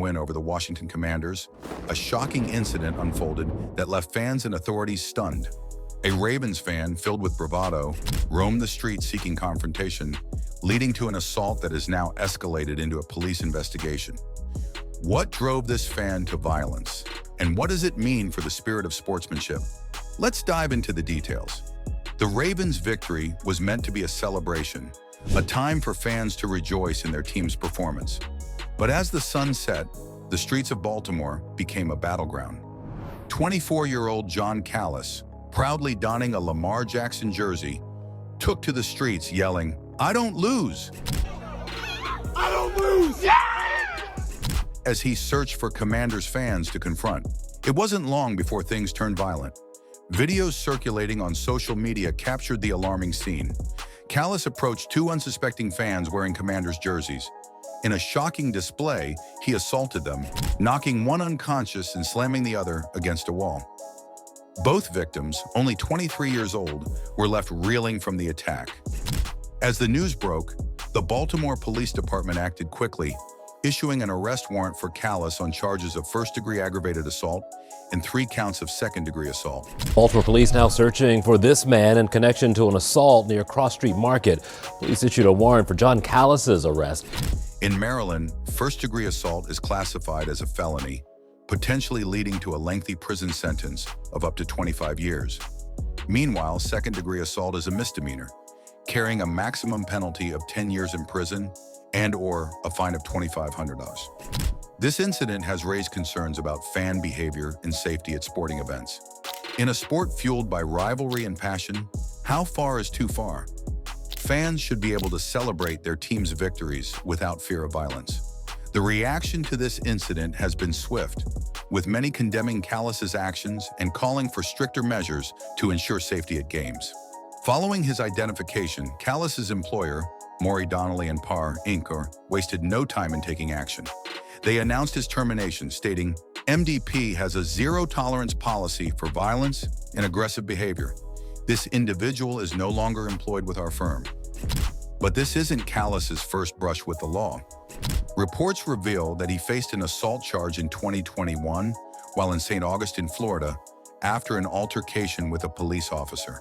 win over the Washington Commanders, a shocking incident unfolded that left fans and authorities stunned. A Ravens fan, filled with bravado, roamed the streets seeking confrontation, leading to an assault that has now escalated into a police investigation. What drove this fan to violence? And what does it mean for the spirit of sportsmanship? Let's dive into the details. The Ravens' victory was meant to be a celebration, a time for fans to rejoice in their team's performance. But as the sun set, the streets of Baltimore became a battleground. 24-year-old John Callis, proudly donning a Lamar Jackson jersey, took to the streets yelling, "I don't lose!" I don't lose! Yeah! As he searched for Commanders fans to confront. It wasn't long before things turned violent. Videos circulating on social media captured the alarming scene. Callis approached two unsuspecting fans wearing Commanders jerseys. In a shocking display, he assaulted them, knocking one unconscious and slamming the other against a wall. Both victims, only 23 years old, were left reeling from the attack. As the news broke, the Baltimore Police Department acted quickly, issuing an arrest warrant for Callis on charges of first-degree aggravated assault and 3 counts of second-degree assault. Baltimore police now searching for this man in connection to an assault near Cross Street Market. Police issued a warrant for John Callis's arrest. In Maryland, first-degree assault is classified as a felony, potentially leading to a lengthy prison sentence of up to 25 years. Meanwhile, second-degree assault is a misdemeanor, carrying a maximum penalty of 10 years in prison and/or a fine of $2,500. This incident has raised concerns about fan behavior and safety at sporting events. In a sport fueled by rivalry and passion, how far is too far? Fans should be able to celebrate their team's victories without fear of violence. The reaction to this incident has been swift, with many condemning Callis's actions and calling for stricter measures to ensure safety at games. Following his identification, Callis's employer, Maury Donnelly and Parr, Inc., wasted no time in taking action. They announced his termination, stating, "MDP has a zero-tolerance policy for violence and aggressive behavior. This individual is no longer employed with our firm." But this isn't Callis's first brush with the law. Reports reveal that he faced an assault charge in 2021 while in St. Augustine, Florida, after an altercation with a police officer.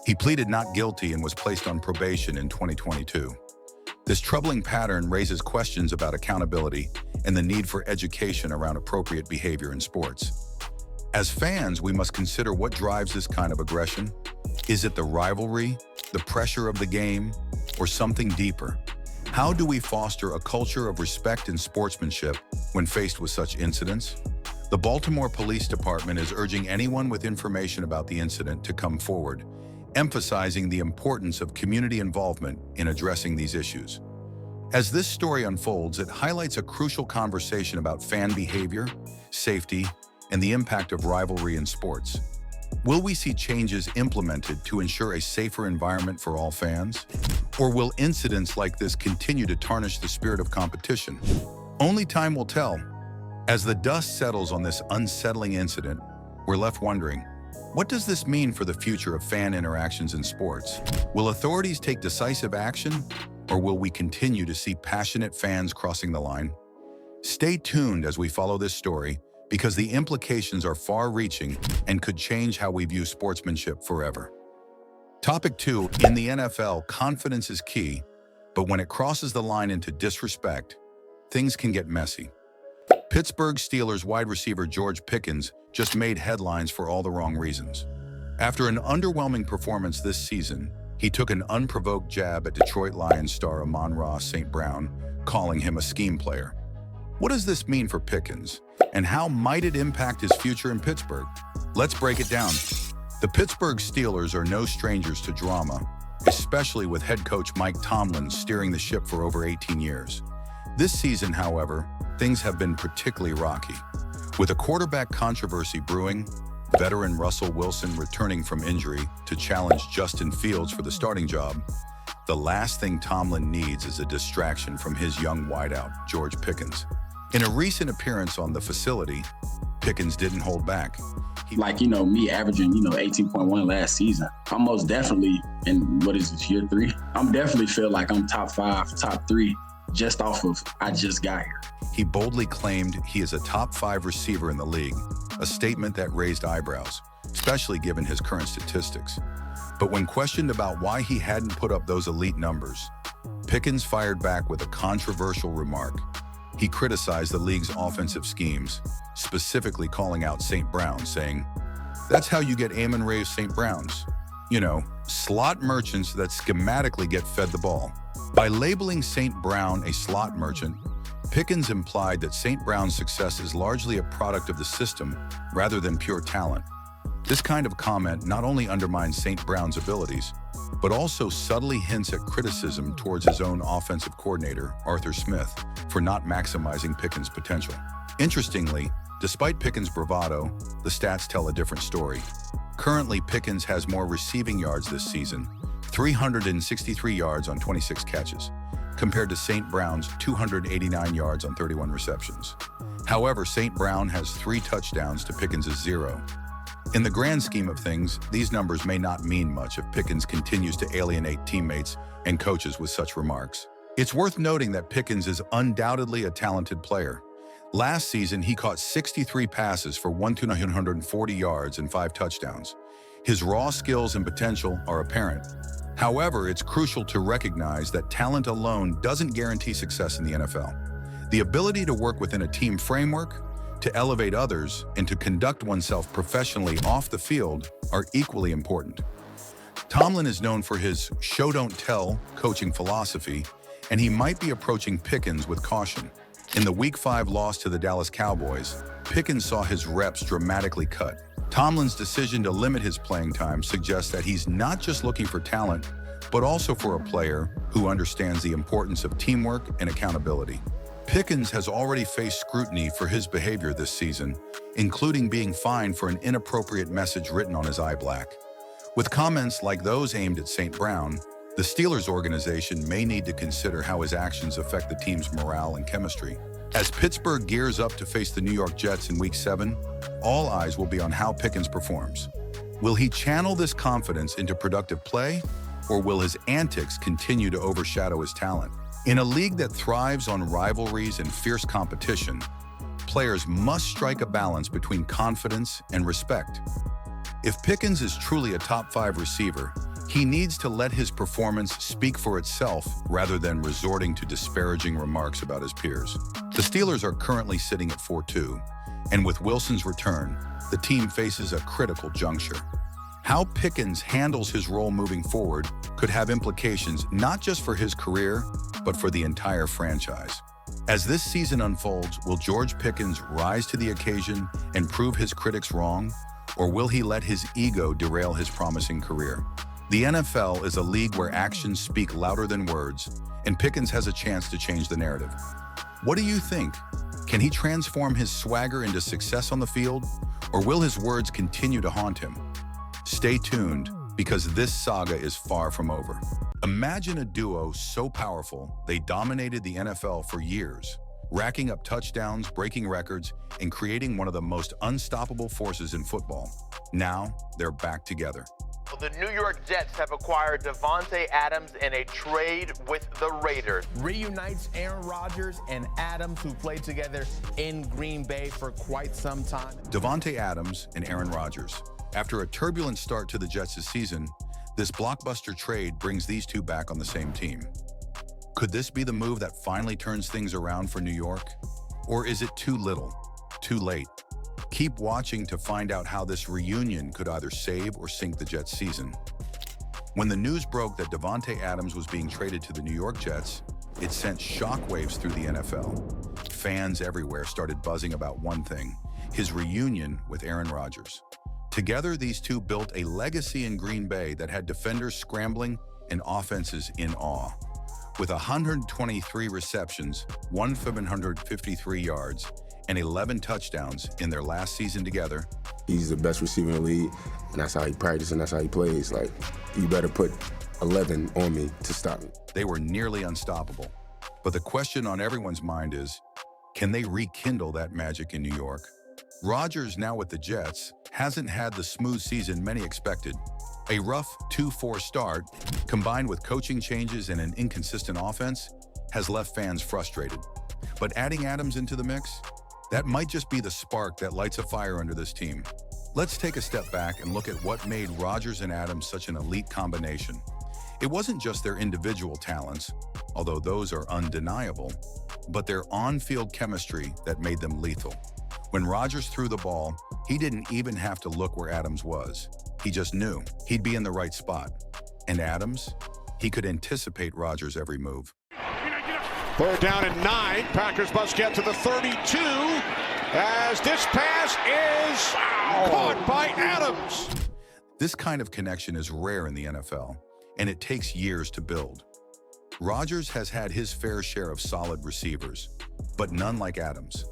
He pleaded not guilty and was placed on probation in 2022. This troubling pattern raises questions about accountability and the need for education around appropriate behavior in sports. As fans, we must consider what drives this kind of aggression. Is it the rivalry, the pressure of the game, or something deeper? How do we foster a culture of respect and sportsmanship when faced with such incidents? The Baltimore Police Department is urging anyone with information about the incident to come forward, emphasizing the importance of community involvement in addressing these issues. As this story unfolds, it highlights a crucial conversation about fan behavior, safety, and the impact of rivalry in sports. Will we see changes implemented to ensure a safer environment for all fans? Or will incidents like this continue to tarnish the spirit of competition? Only time will tell. As the dust settles on this unsettling incident, we're left wondering, what does this mean for the future of fan interactions in sports? Will authorities take decisive action, or will we continue to see passionate fans crossing the line? Stay tuned as we follow this story, because the implications are far-reaching and could change how we view sportsmanship forever. Topic 2, in the NFL, confidence is key, but when it crosses the line into disrespect, things can get messy. Pittsburgh Steelers wide receiver George Pickens just made headlines for all the wrong reasons. After an underwhelming performance this season, he took an unprovoked jab at Detroit Lions star Amon-Ra St. Brown, calling him a scheme player. What does this mean for Pickens, and how might it impact his future in Pittsburgh? Let's break it down. The Pittsburgh Steelers are no strangers to drama, especially with head coach Mike Tomlin steering the ship for over 18 years. This season, however, things have been particularly rocky. With a quarterback controversy brewing, veteran Russell Wilson returning from injury to challenge Justin Fields for the starting job, the last thing Tomlin needs is a distraction from his young wideout, George Pickens. In a recent appearance on the facility, Pickens didn't hold back. Me averaging, 18.1 last season. I'm most definitely in, year 3? I'm definitely feel like I'm top 5, top 3 just off of I just got here. he boldly claimed he is a top 5 receiver in the league, a statement that raised eyebrows, especially given his current statistics. But when questioned about why he hadn't put up those elite numbers, Pickens fired back with a controversial remark. He criticized the league's offensive schemes, specifically calling out St. Brown, saying, "That's how you get Amon-Ra St. Browns. You know, slot merchants that schematically get fed the ball." By labeling St. Brown a slot merchant, Pickens implied that St. Brown's success is largely a product of the system rather than pure talent. This kind of comment not only undermines St. Brown's abilities, but also subtly hints at criticism towards his own offensive coordinator, Arthur Smith, for not maximizing Pickens' potential. Interestingly, despite Pickens' bravado, the stats tell a different story. Currently, Pickens has more receiving yards this season, 363 yards on 26 catches, compared to St. Brown's 289 yards on 31 receptions. However, St. Brown has 3 touchdowns to Pickens' 0. In the grand scheme of things, these numbers may not mean much if Pickens continues to alienate teammates and coaches with such remarks. It's worth noting that Pickens is undoubtedly a talented player. Last season, he caught 63 passes for 1,240 yards and 5 touchdowns. His raw skills and potential are apparent. However, it's crucial to recognize that talent alone doesn't guarantee success in the NFL. The ability to work within a team framework, to elevate others, and to conduct oneself professionally off the field are equally important. Tomlin is known for his show-don't-tell coaching philosophy, and he might be approaching Pickens with caution. In the Week 5 loss to the Dallas Cowboys, Pickens saw his reps dramatically cut. Tomlin's decision to limit his playing time suggests that he's not just looking for talent, but also for a player who understands the importance of teamwork and accountability. Pickens has already faced scrutiny for his behavior this season, including being fined for an inappropriate message written on his eye black. With comments like those aimed at St. Brown, the Steelers organization may need to consider how his actions affect the team's morale and chemistry. As Pittsburgh gears up to face the New York Jets in Week 7, all eyes will be on how Pickens performs. Will he channel this confidence into productive play, or will his antics continue to overshadow his talent? In a league that thrives on rivalries and fierce competition, players must strike a balance between confidence and respect. If Pickens is truly a top 5 receiver, he needs to let his performance speak for itself rather than resorting to disparaging remarks about his peers. The Steelers are currently sitting at 4-2, and with Wilson's return, the team faces a critical juncture. How Pickens handles his role moving forward could have implications not just for his career, but for the entire franchise. As this season unfolds, will George Pickens rise to the occasion and prove his critics wrong, or will he let his ego derail his promising career? The NFL is a league where actions speak louder than words, and Pickens has a chance to change the narrative. What do you think? Can he transform his swagger into success on the field, or will his words continue to haunt him? Stay tuned, because this saga is far from over. Imagine a duo so powerful they dominated the NFL for years, racking up touchdowns, breaking records, and creating one of the most unstoppable forces in football. Now, they're back together. The New York Jets have acquired Davante Adams in a trade with the Raiders. Reunites Aaron Rodgers and Adams, who played together in Green Bay for quite some time. Davante Adams and Aaron Rodgers. After a turbulent start to the Jets' season, this blockbuster trade brings these two back on the same team. Could this be the move that finally turns things around for New York? Or is it too little, too late? Keep watching to find out how this reunion could either save or sink the Jets' season. When the news broke that Davante Adams was being traded to the New York Jets, it sent shockwaves through the NFL. Fans everywhere started buzzing about one thing: his reunion with Aaron Rodgers. Together, these two built a legacy in Green Bay that had defenders scrambling and offenses in awe. With 123 receptions, 1,753 yards, and 11 touchdowns in their last season together. He's the best receiver in the league, and that's how he practices and that's how he plays. Like, you better put 11 on me to stop me. They were nearly unstoppable. But the question on everyone's mind is, can they rekindle that magic in New York? Rodgers, now with the Jets, hasn't had the smooth season many expected. A rough 2-4 start, combined with coaching changes and an inconsistent offense, has left fans frustrated. But adding Adams into the mix, that might just be the spark that lights a fire under this team. Let's take a step back and look at what made Rodgers and Adams such an elite combination. It wasn't just their individual talents, although those are undeniable, but their on-field chemistry that made them lethal. When Rodgers threw the ball, he didn't even have to look where Adams was. He just knew he'd be in the right spot. And Adams, he could anticipate Rodgers' every move. 3rd down and 9. Packers must get to the 32 as this pass is caught by Adams. This kind of connection is rare in the NFL, and it takes years to build. Rodgers has had his fair share of solid receivers, but none like Adams.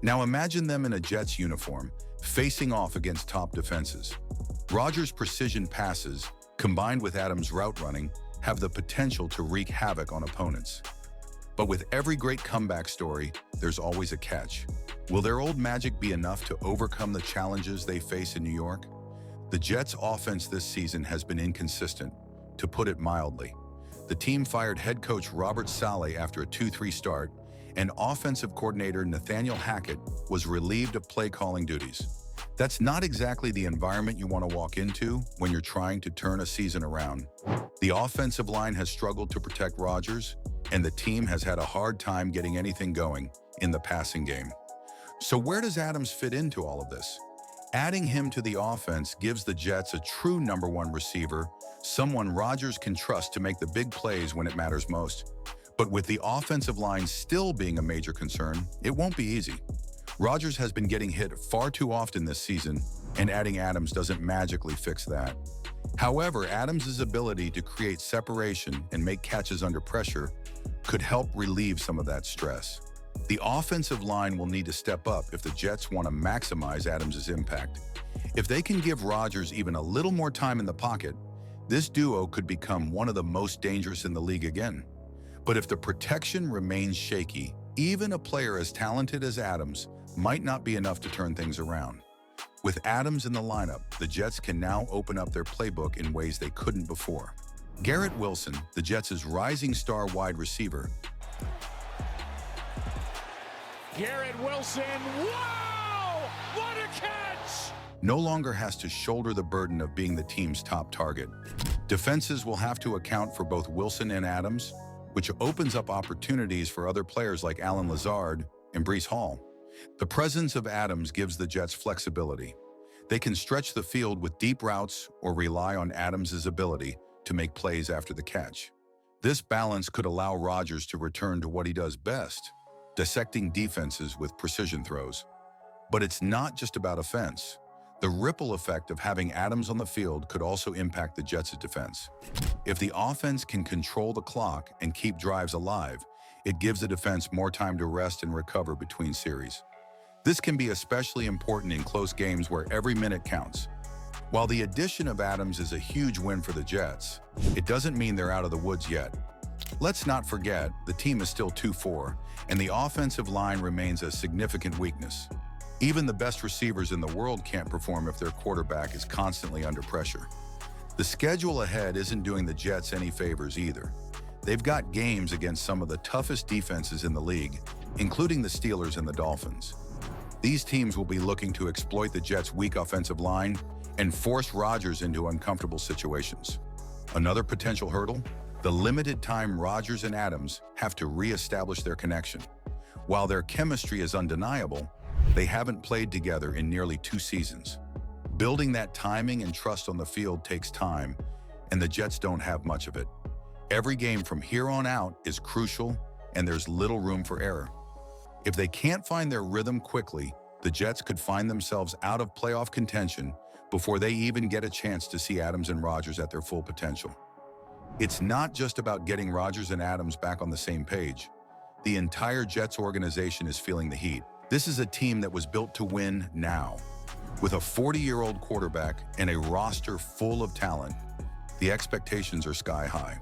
Now imagine them in a Jets uniform, facing off against top defenses. Rodgers' precision passes, combined with Adams' route running, have the potential to wreak havoc on opponents. But with every great comeback story, there's always a catch. Will their old magic be enough to overcome the challenges they face in New York? The Jets' offense this season has been inconsistent, to put it mildly. The team fired head coach Robert Saleh after a 2-3 start, and offensive coordinator Nathaniel Hackett was relieved of play-calling duties. That's not exactly the environment you want to walk into when you're trying to turn a season around. The offensive line has struggled to protect Rodgers, and the team has had a hard time getting anything going in the passing game. So where does Adams fit into all of this? Adding him to the offense gives the Jets a true number one receiver, someone Rodgers can trust to make the big plays when it matters most. But with the offensive line still being a major concern, it won't be easy. Rodgers has been getting hit far too often this season, and adding Adams doesn't magically fix that. However, Adams' ability to create separation and make catches under pressure could help relieve some of that stress. The offensive line will need to step up if the Jets want to maximize Adams' impact. If they can give Rodgers even a little more time in the pocket, this duo could become one of the most dangerous in the league again. But if the protection remains shaky, even a player as talented as Adams might not be enough to turn things around. With Adams in the lineup, the Jets can now open up their playbook in ways they couldn't before. Garrett Wilson, the Jets' rising star wide receiver. Garrett Wilson, wow! What a catch! No longer has to shoulder the burden of being the team's top target. Defenses will have to account for both Wilson and Adams, which opens up opportunities for other players like Allen Lazard and Breece Hall. The presence of Adams gives the Jets flexibility. They can stretch the field with deep routes or rely on Adams' ability to make plays after the catch. This balance could allow Rodgers to return to what he does best, dissecting defenses with precision throws. But it's not just about offense. The ripple effect of having Adams on the field could also impact the Jets' defense. If the offense can control the clock and keep drives alive, it gives the defense more time to rest and recover between series. This can be especially important in close games where every minute counts. While the addition of Adams is a huge win for the Jets, it doesn't mean they're out of the woods yet. Let's not forget, the team is still 2-4, and the offensive line remains a significant weakness. Even the best receivers in the world can't perform if their quarterback is constantly under pressure. The schedule ahead isn't doing the Jets any favors either. They've got games against some of the toughest defenses in the league, including the Steelers and the Dolphins. These teams will be looking to exploit the Jets' weak offensive line and force Rodgers into uncomfortable situations. Another potential hurdle? The limited time Rodgers and Adams have to re-establish their connection. While their chemistry is undeniable, they haven't played together in nearly 2 seasons. Building that timing and trust on the field takes time, and the Jets don't have much of it. Every game from here on out is crucial, and there's little room for error. If they can't find their rhythm quickly, the Jets could find themselves out of playoff contention before they even get a chance to see Adams and Rodgers at their full potential. It's not just about getting Rodgers and Adams back on the same page. The entire Jets organization is feeling the heat. This is a team that was built to win now. With a 40-year-old quarterback and a roster full of talent, the expectations are sky high.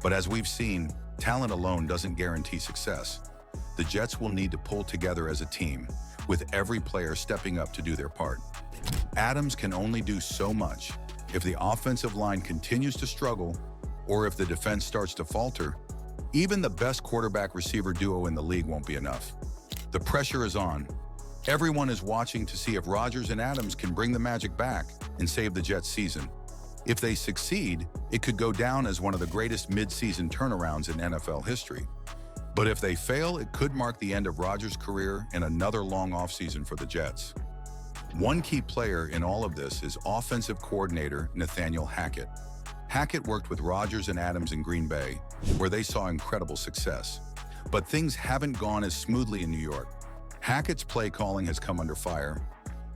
But as we've seen, talent alone doesn't guarantee success. The Jets will need to pull together as a team, with every player stepping up to do their part. Adams can only do so much. If the offensive line continues to struggle, or if the defense starts to falter, Even the best quarterback-receiver duo in the league won't be enough. The pressure is on. Everyone is watching to see if Rodgers and Adams can bring the magic back and save the Jets' season. If they succeed, it could go down as one of the greatest mid-season turnarounds in NFL history. But if they fail, it could mark the end of Rodgers' career and another long offseason for the Jets. One key player in all of this is offensive coordinator Nathaniel Hackett. Hackett worked with Rodgers and Adams in Green Bay, where they saw incredible success. But things haven't gone as smoothly in New York. Hackett's play calling has come under fire,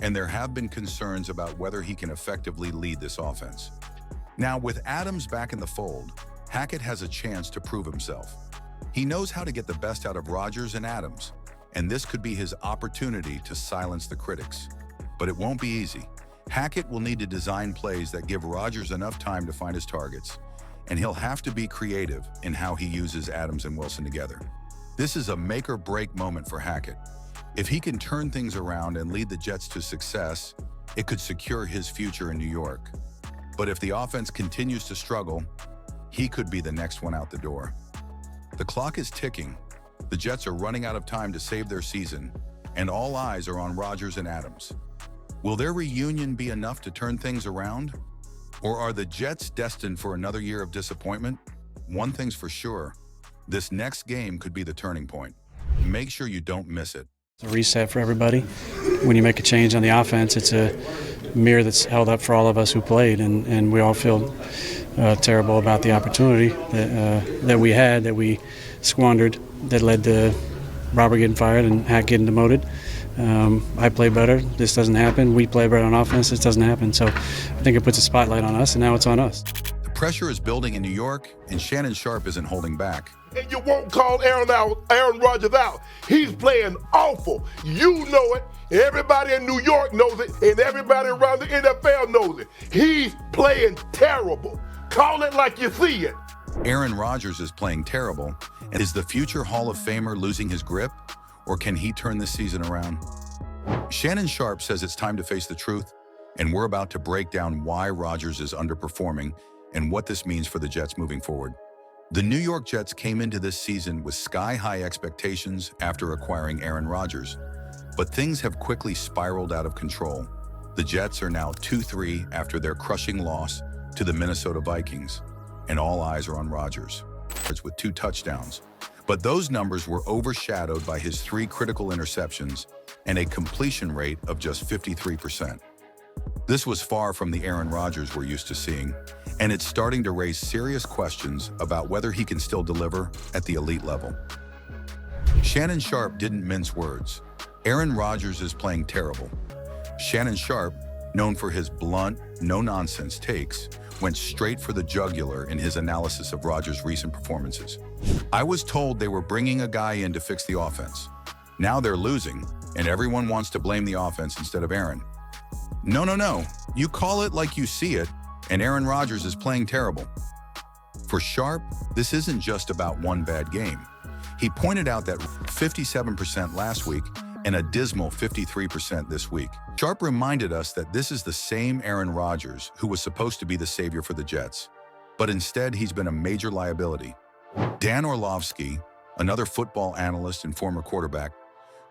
and there have been concerns about whether he can effectively lead this offense. Now, with Adams back in the fold, Hackett has a chance to prove himself. He knows how to get the best out of Rodgers and Adams, and this could be his opportunity to silence the critics. But it won't be easy. Hackett will need to design plays that give Rodgers enough time to find his targets, and he'll have to be creative in how he uses Adams and Wilson together. This is a make-or-break moment for Hackett. If he can turn things around and lead the Jets to success, it could secure his future in New York. But if the offense continues to struggle, he could be the next one out the door. The clock is ticking. The Jets are running out of time to save their season, and all eyes are on Rodgers and Adams. Will their reunion be enough to turn things around? Or are the Jets destined for another year of disappointment? One thing's for sure, this next game could be the turning point. Make sure you don't miss it. It's a reset for everybody. When you make a change on the offense, it's a mirror that's held up for all of us who played, and we all feel terrible about the opportunity that we had, that we squandered, that led to Robert getting fired and Hack getting demoted. I play better. This doesn't happen. We play better on offense. This doesn't happen. So I think it puts a spotlight on us, and now it's on us. The pressure is building in New York, and Shannon Sharp isn't holding back. And you won't call Aaron Rodgers out. He's playing awful. You know it. Everybody in New York knows it, and everybody around the NFL knows it. He's playing terrible. Call it like you see it. Aaron Rodgers is playing terrible. And is the future Hall of Famer losing his grip? Or can he turn this season around? Shannon Sharp says it's time to face the truth, and we're about to break down why Rodgers is underperforming and what this means for the Jets moving forward. The New York Jets came into this season with sky-high expectations after acquiring Aaron Rodgers, but things have quickly spiraled out of control. The Jets are now 2-3 after their crushing loss to the Minnesota Vikings, and all eyes are on Rodgers with 2 touchdowns. But those numbers were overshadowed by his 3 critical interceptions and a completion rate of just 53%. This was far from the Aaron Rodgers we're used to seeing, and it's starting to raise serious questions about whether he can still deliver at the elite level. Shannon Sharp didn't mince words. Aaron Rodgers is playing terrible. Shannon Sharp, known for his blunt, no-nonsense takes, went straight for the jugular in his analysis of Rodgers' recent performances. I was told they were bringing a guy in to fix the offense. Now they're losing, and everyone wants to blame the offense instead of Aaron. No. You call it like you see it, and Aaron Rodgers is playing terrible. For Sharp, this isn't just about one bad game. He pointed out that 57% last week and a dismal 53% this week. Sharp reminded us that this is the same Aaron Rodgers who was supposed to be the savior for the Jets, but instead he's been a major liability. Dan Orlovsky, another football analyst and former quarterback,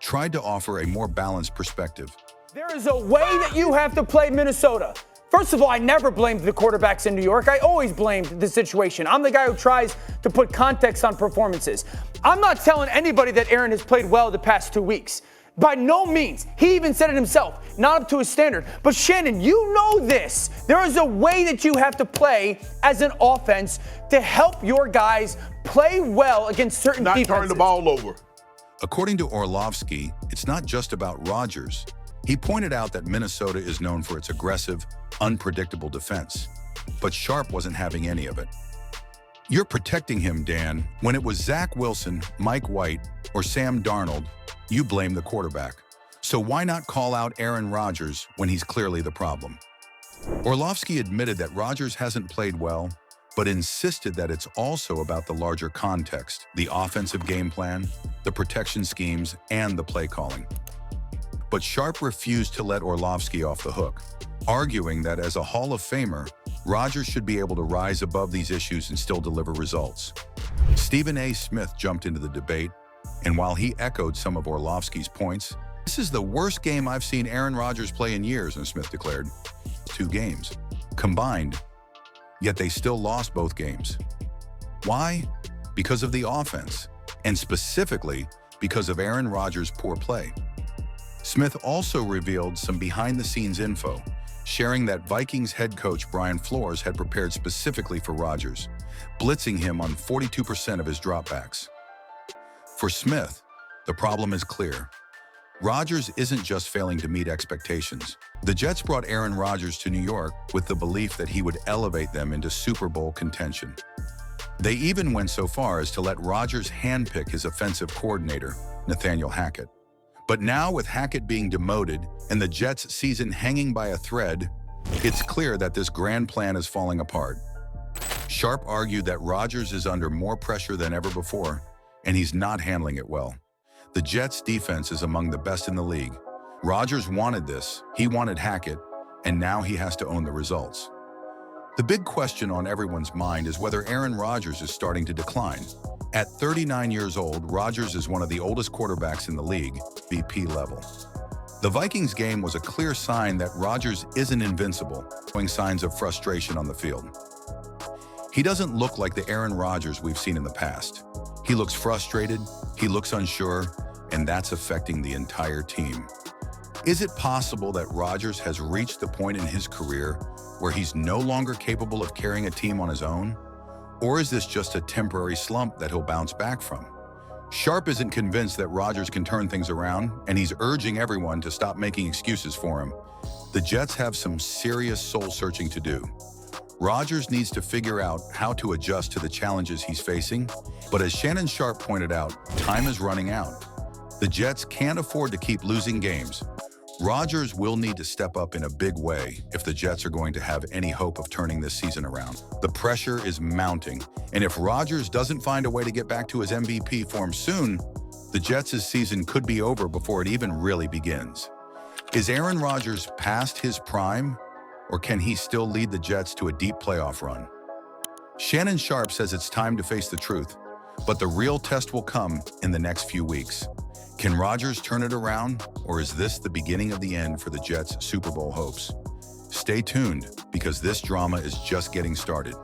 tried to offer a more balanced perspective. There is a way that you have to play Minnesota. First of all, I never blamed the quarterbacks in New York. I always blamed the situation. I'm the guy who tries to put context on performances. I'm not telling anybody that Aaron has played well the past 2 weeks. By no means. He even said it himself, not up to his standard. But Shannon, you know this. There is a way that you have to play as an offense to help your guys play well against certain defenses. Not turn the ball over. According to Orlovsky, it's not just about Rodgers. He pointed out that Minnesota is known for its aggressive, unpredictable defense, but Sharp wasn't having any of it. You're protecting him, Dan. When it was Zach Wilson, Mike White, or Sam Darnold, you blame the quarterback. So why not call out Aaron Rodgers when he's clearly the problem? Orlovsky admitted that Rodgers hasn't played well, but insisted that it's also about the larger context, the offensive game plan, the protection schemes, and the play calling. But Sharp refused to let Orlovsky off the hook, arguing that as a Hall of Famer, Rodgers should be able to rise above these issues and still deliver results. Stephen A. Smith jumped into the debate, and while he echoed some of Orlovsky's points, "This is the worst game I've seen Aaron Rodgers play in years," and Smith declared. 2 games combined, yet they still lost both games. Why? Because of the offense, and specifically because of Aaron Rodgers' poor play. Smith also revealed some behind-the-scenes info, sharing that Vikings head coach Brian Flores had prepared specifically for Rodgers, blitzing him on 42% of his dropbacks. For Smith, the problem is clear. Rodgers isn't just failing to meet expectations. The Jets brought Aaron Rodgers to New York with the belief that he would elevate them into Super Bowl contention. They even went so far as to let Rodgers handpick his offensive coordinator, Nathaniel Hackett. But now, with Hackett being demoted and the Jets' season hanging by a thread, it's clear that this grand plan is falling apart. Sharp argued that Rodgers is under more pressure than ever before, and he's not handling it well. The Jets' defense is among the best in the league. Rodgers wanted this, he wanted Hackett, and now he has to own the results. The big question on everyone's mind is whether Aaron Rodgers is starting to decline. At 39 years old, Rodgers is one of the oldest quarterbacks in the league, VP level. The Vikings game was a clear sign that Rodgers isn't invincible, showing signs of frustration on the field. He doesn't look like the Aaron Rodgers we've seen in the past. He looks frustrated, he looks unsure, and that's affecting the entire team. Is it possible that Rodgers has reached the point in his career where he's no longer capable of carrying a team on his own? Or is this just a temporary slump that he'll bounce back from? Sharp isn't convinced that Rodgers can turn things around, and he's urging everyone to stop making excuses for him. The Jets have some serious soul-searching to do. Rodgers needs to figure out how to adjust to the challenges he's facing, but as Shannon Sharp pointed out, time is running out. The Jets can't afford to keep losing games. Rodgers will need to step up in a big way if the Jets are going to have any hope of turning this season around. The pressure is mounting, and if Rodgers doesn't find a way to get back to his MVP form soon, the Jets' season could be over before it even really begins. Is Aaron Rodgers past his prime, or can he still lead the Jets to a deep playoff run? Shannon Sharp says it's time to face the truth, but the real test will come in the next few weeks. Can Rodgers turn it around, or is this the beginning of the end for the Jets' Super Bowl hopes? Stay tuned, because this drama is just getting started.